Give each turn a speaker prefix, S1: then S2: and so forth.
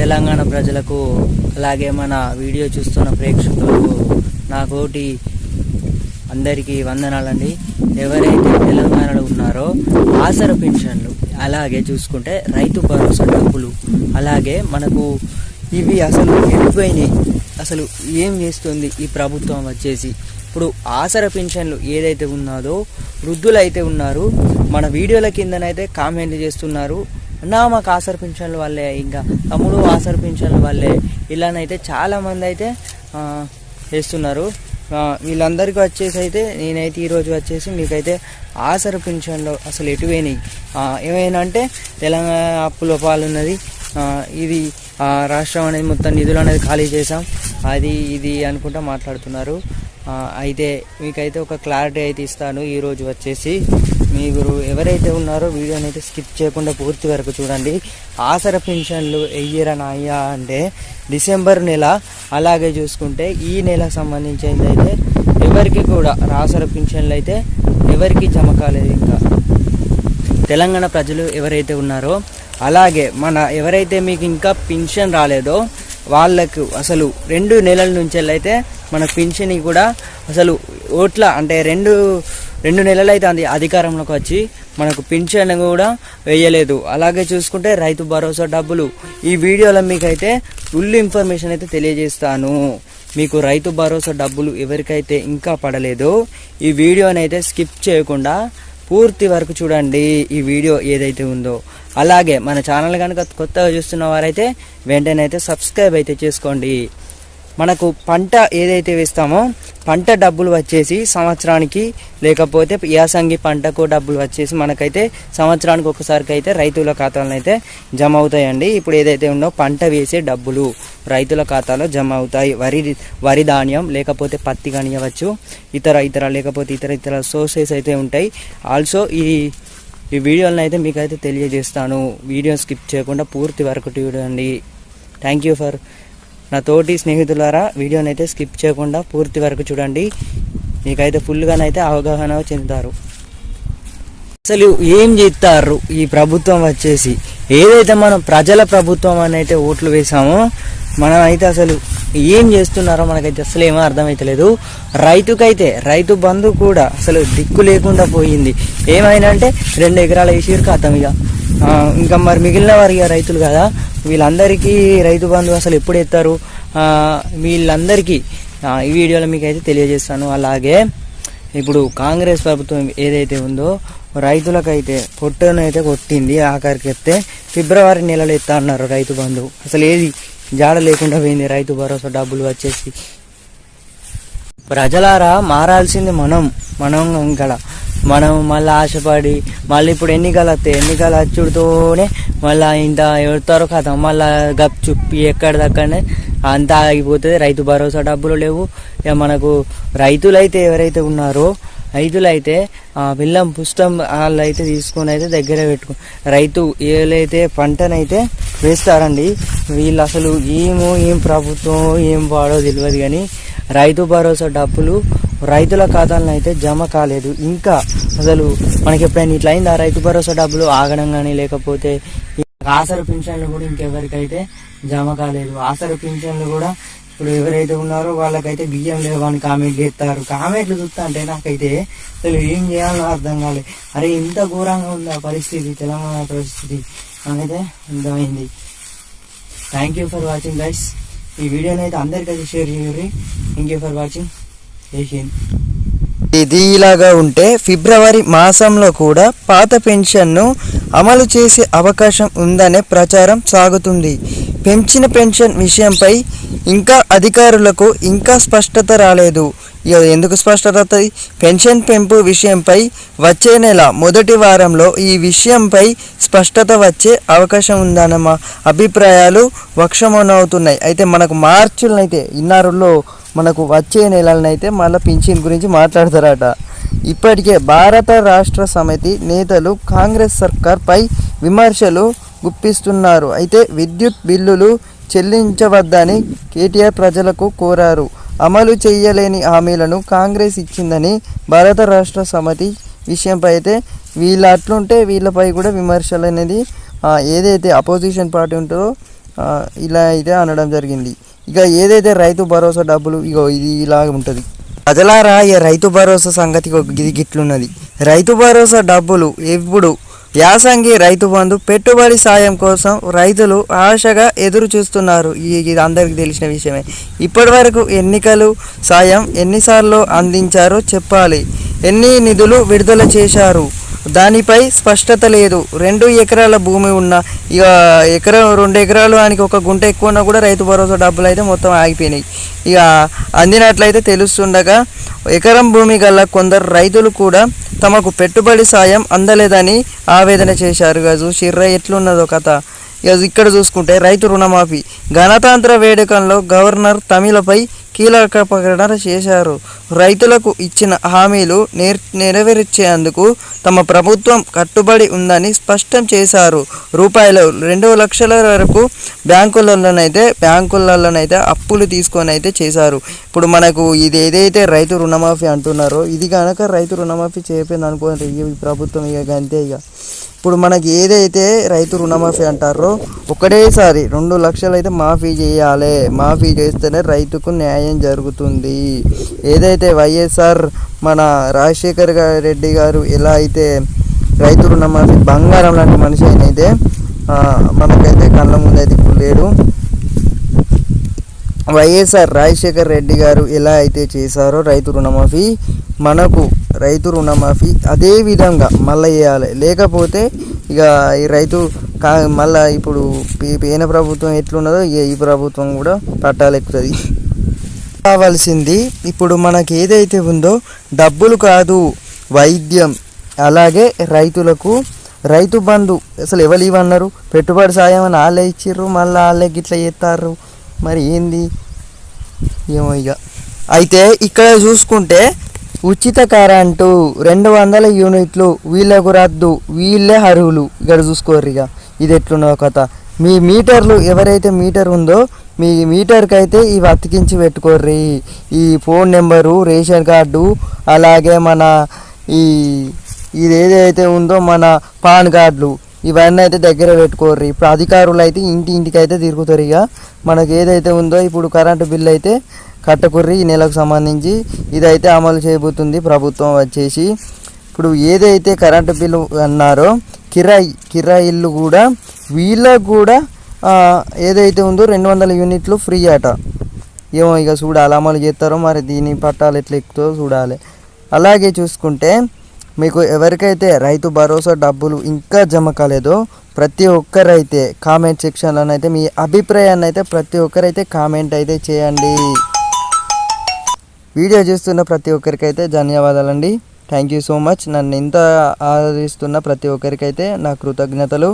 S1: తెలంగాణ ప్రజలకు అలాగే మన వీడియో చూస్తున్న ప్రేక్షకులకు నాకోటి అందరికీ వందనాలండి. ఎవరైతే తెలంగాణలో ఉన్నారో ఆసరా పెన్షన్లు, అలాగే చూసుకుంటే రైతు భరోసా డబ్బులు, అలాగే మనకు ఇవి అసలు ఎక్కువైనాయి. అసలు ఏం చేస్తుంది ఈ ప్రభుత్వం వచ్చేసి? ఇప్పుడు ఆసరా పెన్షన్లు ఏదైతే ఉన్నదో వృద్ధులు అయితే ఉన్నారు, మన వీడియోల కిందనైతే కామెంట్లు చేస్తున్నారు, మాకు ఆసరా పెన్షన్ల వల్లే, ఇంకా తమ్ముడు ఆసరా పెన్షన్ల వల్లే, ఇలానైతే చాలామంది అయితే చేస్తున్నారు. వీళ్ళందరికీ వచ్చేసి అయితే నేనైతే ఈరోజు వచ్చేసి మీకైతే ఆసరా పెన్షన్లో అసలు ఎటువైనాయి, ఏమైనా అంటే తెలంగాణ అప్పుల పాలున్నది, ఇది రాష్ట్రం అనేది మొత్తం నిధులు అనేది ఖాళీ చేసాం, అది ఇది అనుకుంటా మాట్లాడుతున్నారు. అయితే మీకైతే ఒక క్లారిటీ అయితే ఇస్తాను ఈరోజు వచ్చేసి. మీరు ఎవరైతే ఉన్నారో వీడియోని అయితే స్కిప్ చేయకుండా పూర్తి వరకు చూడండి. ఆసరా పెన్షన్లు అయ్యా అంటే డిసెంబర్ నెల, అలాగే చూసుకుంటే ఈ నెల సంబంధించి అయితే ఎవరికి కూడా ఆసరా పెన్షన్లు అయితే ఎవరికి జమ కాలేదు. ఇంకా తెలంగాణ ప్రజలు ఎవరైతే ఉన్నారో, అలాగే మన ఎవరైతే మీకు ఇంకా పెన్షన్ రాలేదో వాళ్ళకు అసలు 2 నెలల నుంచి అయితే మన పెన్షన్ కూడా అసలు ఓట్ల అంటే రెండు నెలలు అయితే అధికారంలోకి వచ్చి మనకు పెన్షన్ కూడా వేయలేదు. అలాగే చూసుకుంటే రైతు భరోసా డబ్బులు, ఈ వీడియోలో మీకైతే ఫుల్ ఇన్ఫర్మేషన్ అయితే తెలియజేస్తాను. మీకు రైతు భరోసా డబ్బులు ఎవరికైతే ఇంకా పడలేదో ఈ వీడియోని అయితే స్కిప్ చేయకుండా పూర్తి వరకు చూడండి ఈ వీడియో ఏదైతే ఉందో. అలాగే మన ఛానల్ కనుక కొత్తగా చూస్తున్న వారైతే వెంటనే అయితే సబ్స్క్రైబ్ అయితే చేసుకోండి. మనకు పంట ఏదైతే వేస్తామో పంట డబ్బులు వచ్చేసి సంవత్సరానికి, లేకపోతే యాసంగి పంటకు డబ్బులు వచ్చేసి మనకైతే సంవత్సరానికి ఒకసారికి అయితే రైతుల ఖాతాలను అయితే జమ అవుతాయండి. ఇప్పుడు ఏదైతే ఉందో పంట వేసే డబ్బులు రైతుల ఖాతాలో జమ అవుతాయి. వరి ధాన్యం, లేకపోతే పత్తి కానివ్వచ్చు, లేకపోతే ఇతర సోర్సెస్ అయితే ఉంటాయి. ఆల్సో ఈ వీడియోలను అయితే మీకైతే తెలియజేస్తాను. వీడియో స్కిప్ చేయకుండా పూర్తి వరకు చూడండి. థ్యాంక్ యూ ఫర్ నా తోటి స్నేహితులారా, వీడియోని అయితే స్కిప్ చేయకుండా పూర్తి వరకు చూడండి. మీకైతే ఫుల్గానైతే అవగాహన చెందుతారు. అసలు ఏం చేస్తారు ఈ ప్రభుత్వం వచ్చేసి? ఏదైతే మనం ప్రజల ప్రభుత్వం అని అయితే ఓట్లు వేసామో మనం అయితే అసలు ఏం చేస్తున్నారో మనకైతే అసలు ఏమో అర్థమైతలేదు. రైతుకైతే రైతు బంధు కూడా అసలు దిక్కు లేకుండా పోయింది. ఏమైనా అంటే 2 ఎకరాల వేసిరు ఖాతం. ఇంకా మరి మిగిలిన వారు రైతులు కదా, వీళ్ళందరికీ రైతు బంధు అసలు ఎప్పుడు ఎత్తారు? వీళ్ళందరికీ ఈ వీడియోలో మీకు అయితే తెలియజేస్తాను. అలాగే ఇప్పుడు కాంగ్రెస్ ప్రభుత్వం ఏదైతే ఉందో రైతులకైతే పొట్టనైతే కొట్టింది. ఆఖరికి ఎత్తే ఫిబ్రవరి నెలలో ఎత్తా అన్నారు రైతు బంధు. అసలు ఏది జాడ లేకుండా పోయింది రైతు భరోసా డబ్బులు వచ్చేసి. ప్రజలారా మారాల్సింది మనం ఇంకా మనం మళ్ళీ ఆశపడి మళ్ళీ ఇప్పుడు ఎన్నికలు వచ్చుడుతోనే మళ్ళీ ఇంత ఎవరితారో కదా, మళ్ళీ గప్ చుప్పి ఎక్కడిదక్కడనే అంతా ఆగిపోతుంది. రైతు భరోసా డబ్బులు లేవు. ఇక మనకు రైతులైతే ఎవరైతే ఉన్నారో రైతులైతే బిల్లం పుస్తకం వాళ్ళు అయితే తీసుకొని అయితే దగ్గర రైతు ఏదైతే పంటనైతే వేస్తారండి. వీళ్ళు అసలు ఏం ప్రభుత్వం ఏం వాడో తెలియదు, కానీ రైతు భరోసా డబ్బులు రైతుల ఖాతాలను అయితే జమ కాలేదు. ఇంకా అసలు మనకి ఎప్పుడైనా ఇట్లా అయింది ఆ రైతు భరోసా డబ్బులు ఆగడం కానీ, లేకపోతే ఆసరా పింఛన్లు కూడా ఇంకెవరికైతే జమ కాలేదు. ఆసరా పింఛన్లు కూడా ఇప్పుడు ఎవరైతే ఉన్నారో వాళ్ళకైతే బియ్యం లేవని కామెంట్లు చేస్తారు. కామెంట్లు చూస్తా అంటే నాకైతే అసలు ఏం చేయాలో అర్థం కాలేదు. అరే ఇంత ఘోరంగా ఉంది ఆ పరిస్థితి, తెలంగాణ పరిస్థితి అనేది అర్థమైంది. Thank you for watching guys. ఈ వీడియోని అయితే అందరికైతే షేర్ చేయండి. Thank you for watching.
S2: ఇది ఇలాగా ఉంటే ఫిబ్రవరి మాసంలో కూడా పాత పెన్షన్ను అమలు చేసే అవకాశం ఉందనే ప్రచారం సాగుతుంది. పెంచిన పెన్షన్ విషయంపై ఇంకా అధికారులకు ఇంకా స్పష్టత రాలేదు. ఎందుకు స్పష్టత వస్తుంది? పెన్షన్ పెంపు విషయంపై వచ్చే నెల మొదటి వారంలో ఈ విషయంపై స్పష్టత వచ్చే అవకాశం ఉందన్న అభిప్రాయాలు వక్షమౌనవుతున్నాయి. అయితే మనకు మార్చిలనైతే ఇన్నారులో మనకు వచ్చే నెలలనైతే మళ్ళీ పింఛన్ గురించి మాట్లాడతారట. ఇప్పటికే భారత రాష్ట్ర సమితి నేతలు కాంగ్రెస్ సర్కార్పై విమర్శలు గుప్పిస్తున్నారు. అయితే విద్యుత్ బిల్లులు చెల్లించవద్దని కేటీఆర్ ప్రజలకు కోరారు. అమలు చేయలేని హామీలను కాంగ్రెస్ ఇచ్చిందని భారత రాష్ట్ర సమితి విషయంపై అయితే వీళ్ళు అట్లుంటే వీళ్ళపై కూడా విమర్శలు అనేది ఏదైతే అపోజిషన్ పార్టీ ఉంటుందో ఇలా అయితే అనడం జరిగింది. ఇక ఏదైతే రైతు భరోసా డబ్బులు ఇగో ఇది ఇలాగ ఉంటుంది. ప్రజలారా ఈ రైతు భరోసా సంగతి ఇది గిట్లున్నది. రైతు భరోసా డబ్బులు ఎప్పుడు యాసంగి రైతు బంధు పెట్టుబడి సాయం కోసం రైతులు ఆశగా ఎదురు చూస్తున్నారు. ఇది అందరికీ తెలిసిన విషయమే. ఇప్పటి వరకు ఎన్నికలు సాయం ఎన్నిసార్లు అందించారో చెప్పాలి, ఎన్ని నిధులు విడుదల చేశారు దానిపై స్పష్టత లేదు. 2 ఎకరాల భూమి ఉన్న ఇక 2 ఎకరాలు ఆయనకి 1 గుంట ఎక్కువ ఉన్నా కూడా రైతు భరోసా డబ్బులు అయితే మొత్తం ఆగిపోయినాయి. ఇక అందినట్లయితే తెలుస్తుండగా ఎకరం భూమి గల కొందరు రైతులు కూడా తమకు పెట్టుబడి సాయం అందలేదని ఆవేదన చేశారు. చూసిర్రా ఎట్లున్నదో కథ. ఇక్కడ చూసుకుంటే రైతు రుణమాఫీ గణతంత్ర వేడుకల్లో గవర్నర్ తమిళపై కీలక ప్రకటన చేశారు. రైతులకు ఇచ్చిన హామీలు నెరవేర్చేందుకు తమ ప్రభుత్వం కట్టుబడి ఉందని స్పష్టం చేశారు. రూపాయలు 2 లక్షల వరకు బ్యాంకులలోనైతే అప్పులు తీసుకొని అయితే చేశారు. ఇప్పుడు మనకు ఇది ఏదైతే రైతు రుణమాఫీ అంటున్నారో ఇది కనుక రైతు రుణమాఫీ చేయకపోయింది అనుకోండి ఈ ప్రభుత్వం ఇక అంతే. ఇక ఇప్పుడు మనకి ఏదైతే రైతు రుణమాఫీ అంటారో ఒకటేసారి 2 లక్షలు అయితే మాఫీ చేయాలి. మాఫీ చేస్తేనే రైతుకు న్యాయం జరుగుతుంది. ఏదైతే వైఎస్ఆర్ మన రాజశేఖర్ రెడ్డి గారు ఎలా అయితే రైతు రుణమాఫీ బంగారం లాంటి మనిషి అయితే మనకైతే కళ్ళ ముందు అయితే ఇప్పుడు లేడు. వైఎస్ఆర్ రాజశేఖర్ రెడ్డి గారు ఎలా అయితే చేశారో రైతు రుణమాఫీ మనకు రైతు రుణమాఫీ అదే విధంగా మళ్ళీ చేయాలి. లేకపోతే ఇక ఈ రైతు మళ్ళీ ఇప్పుడు పేన ప్రభుత్వం ఎట్లున్నదో ఈ ప్రభుత్వం కూడా పట్టాలెక్కుతుంది. కావాల్సింది ఇప్పుడు మనకి ఏదైతే ఉందో డబ్బులు కాదు, వైద్యం, అలాగే రైతులకు రైతు బంధు అసలు ఎవరు ఇవన్నారు, పెట్టుబడి సాయం అని వాళ్ళే ఇచ్చిర్రు, మళ్ళీ వాళ్ళే గిట్లా చేస్తారు. మరి ఏంది ఏమో ఇక. అయితే ఇక్కడ చూసుకుంటే ఉచిత కరెంటు 200 యూనిట్లు వీళ్ళకు రద్దు, వీళ్ళే అర్హులు. ఇక్కడ చూసుకోర్రు ఇక ఇది ఎట్లున్నో కథ. మీ మీటర్లు ఎవరైతే మీటర్ ఉందో మీ మీటర్కి అయితే ఇవి అతికించి పెట్టుకోర్రి. ఈ ఫోన్ నెంబరు, రేషన్ కార్డు, అలాగే మన ఇది ఏదైతే ఉందో మన పాన్ కార్డులు ఇవన్నీ అయితే దగ్గర పెట్టుకోర్రి. ఇప్పుడు అధికారులు అయితే ఇంటికి అయితే తిరుగుతారు. ఇక మనకు ఏదైతే ఉందో ఇప్పుడు కరెంటు బిల్లు అయితే కట్టకుర్రి. ఈ నెలకు సంబంధించి ఇదైతే అమలు చేయబోతుంది ప్రభుత్వం వచ్చేసి. ఇప్పుడు ఏదైతే కరెంటు బిల్లు అన్నారో కిరాయి ఇల్లు కూడా వీళ్ళకు కూడా ఏదైతే ఉందో 200 యూనిట్లు ఫ్రీ అట. ఏమో ఇక చూడాలి అమలు చేస్తారో మరి దీని పట్టాలు ఎట్లా ఎక్కుతుందో చూడాలి. అలాగే చూసుకుంటే మీకు ఎవరికైతే రైతు భరోసా డబ్బులు ఇంకా జమ కాలేదో ప్రతి ఒక్కరైతే కామెంట్ సెక్షన్లోనైతే మీ అభిప్రాయాన్ని అయితే ప్రతి ఒక్కరైతే కామెంట్ అయితే చేయండి. వీడియో చూస్తున్న ప్రతి ఒక్కరికైతే ధన్యవాదాలండి. Thank you so much. నన్ను ఇంత ఆదరిస్తున్న ప్రతి ఒక్కరికైతే నా కృతజ్ఞతలు.